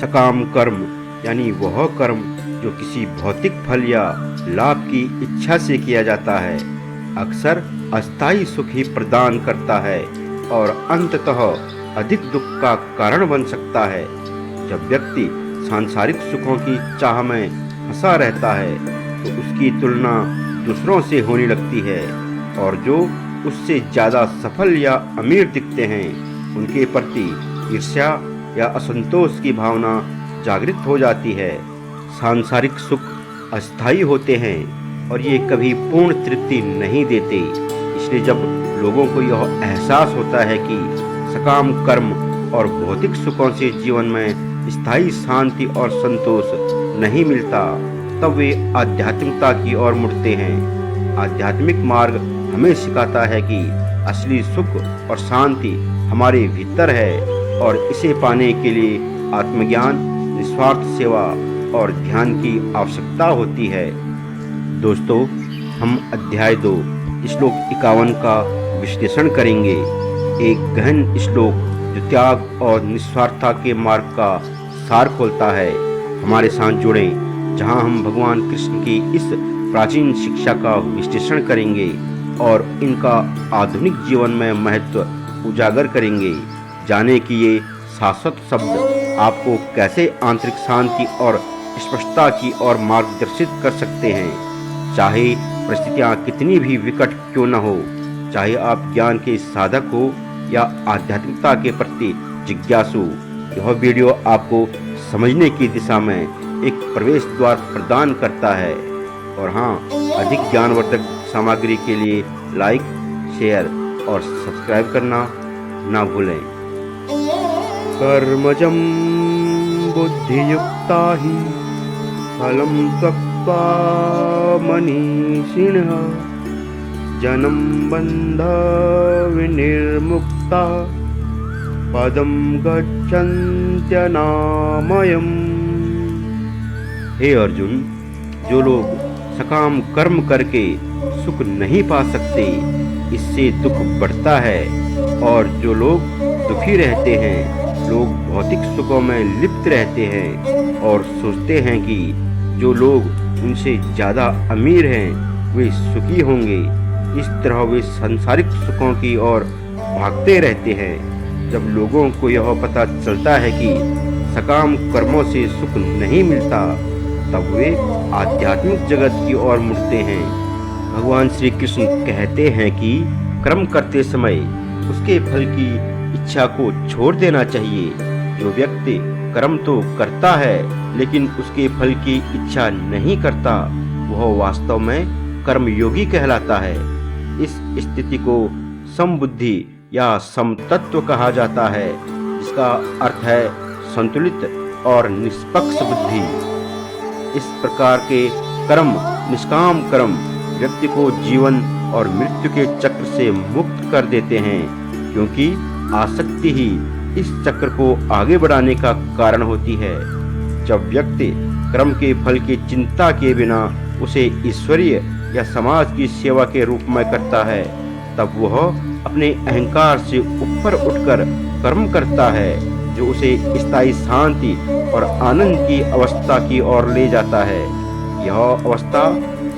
सकाम कर्म यानी वह कर्म जो किसी भौतिक फल या लाभ की इच्छा से किया जाता है, अक्सर अस्थायी सुख ही प्रदान करता है और अंततः अधिक दुख का कारण बन सकता है। जब व्यक्ति सांसारिक सुखों की चाह में फंसा रहता है तो उसकी तुलना दूसरों से होने लगती है और जो उससे ज़्यादा सफल या अमीर दिखते हैं उनके प्रति ईर्ष्या या असंतोष की भावना जागृत हो जाती है। सांसारिक सुख अस्थायी होते हैं और ये कभी पूर्ण तृप्ति नहीं देते। इसलिए जब लोगों को यह एहसास होता है कि सकाम कर्म और भौतिक सुखों से जीवन में स्थायी शांति और संतोष नहीं मिलता, तब वे आध्यात्मिकता की ओर मुड़ते हैं। आध्यात्मिक मार्ग हमें सिखाता है कि असली सुख और शांति हमारे भीतर है और इसे पाने के लिए आत्मज्ञान, निस्वार्थ सेवा और ध्यान की आवश्यकता होती है। दोस्तों, हम अध्याय 2 श्लोक 51 का विश्लेषण करेंगे। एक गहन श्लोक जो त्याग और निस्वार्थता के मार्ग का सार खोलता है। हमारे साथ जुड़ें, जहां हम भगवान कृष्ण की इस प्राचीन शिक्षा का विश्लेषण करेंगे और इनका आधुनिक जीवन में महत्व उजागर करेंगे। जाने कि ये शाश्वत शब्द आपको कैसे आंतरिक शांति और स्पष्टता की ओर मार्गदर्शित कर सकते हैं। चाहे परिस्थितियां कितनी भी विकट क्यों न हो, चाहे आप ज्ञान के साधक हो या आध्यात्मिकता के प्रति जिज्ञासु, यह वीडियो आपको समझने की दिशा में एक प्रवेश द्वार प्रदान करता है। और हाँ, अधिक ज्ञानवर्धक सामग्री के लिए लाइक, शेयर और सब्सक्राइब करना ना भूलें। कर्मजं बुद्धियुक्ता हि फलं त्यक्त्वा मनीषिणः जन्म बन्ध विनिर्मुक्ता पदं गच्छन्त्यनामयम्। हे अर्जुन, जो लोग सकाम कर्म करके सुख नहीं पा सकते, इससे दुख बढ़ता है, और जो लोग दुखी रहते हैं, लोग भौतिक सुखों में लिप्त रहते हैं और सोचते हैं कि जो लोग उनसे ज़्यादा अमीर हैं वे सुखी होंगे। इस तरह वे सांसारिक सुखों की ओर भागते रहते हैं। जब लोगों को यह पता चलता है कि सकाम कर्मों से सुख नहीं मिलता, तब वे आध्यात्मिक जगत की ओर मुड़ते हैं। भगवान श्री कृष्ण कहते हैं कि कर्म करते समय उसके फल की इच्छा को छोड़ देना चाहिए। जो व्यक्ति कर्म तो करता है लेकिन उसके फल की इच्छा नहीं करता, वह वास्तव में कर्मयोगी कहलाता है। इस स्थिति को समबुद्धि या समतत्व कहा जाता है, जिसका अर्थ है संतुलित और निष्पक्ष बुद्धि। इस प्रकार के कर्म, निष्काम कर्म, व्यक्ति को जीवन और मृत्यु के चक्र से मुक्त कर देते हैं, क्योंकि आसक्ति ही इस चक्र को आगे बढ़ाने का कारण होती है। जब व्यक्ति कर्म के फल की चिंता किए बिना उसे ईश्वरीय या समाज की सेवा के रूप में करता है, तब वह अपने अहंकार से ऊपर उठकर कर्म करता है, जो उसे स्थायी शांति और आनंद की अवस्था की ओर ले जाता है। यह अवस्था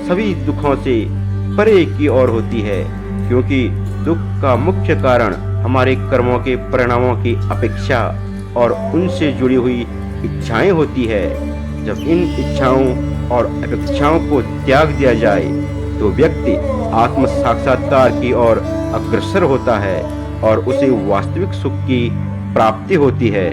सभी दुखों से परे की ओर होती है, क्योंकि दुख का मुख्य कारण हमारे कर्मों के परिणामों की अपेक्षा और उनसे जुड़ी हुई इच्छाएं होती है। जब इन इच्छाओं और अपेक्षाओं को त्याग दिया जाए तो व्यक्ति आत्म साक्षात्कार की ओर अग्रसर होता है और उसे वास्तविक सुख की प्राप्ति होती है।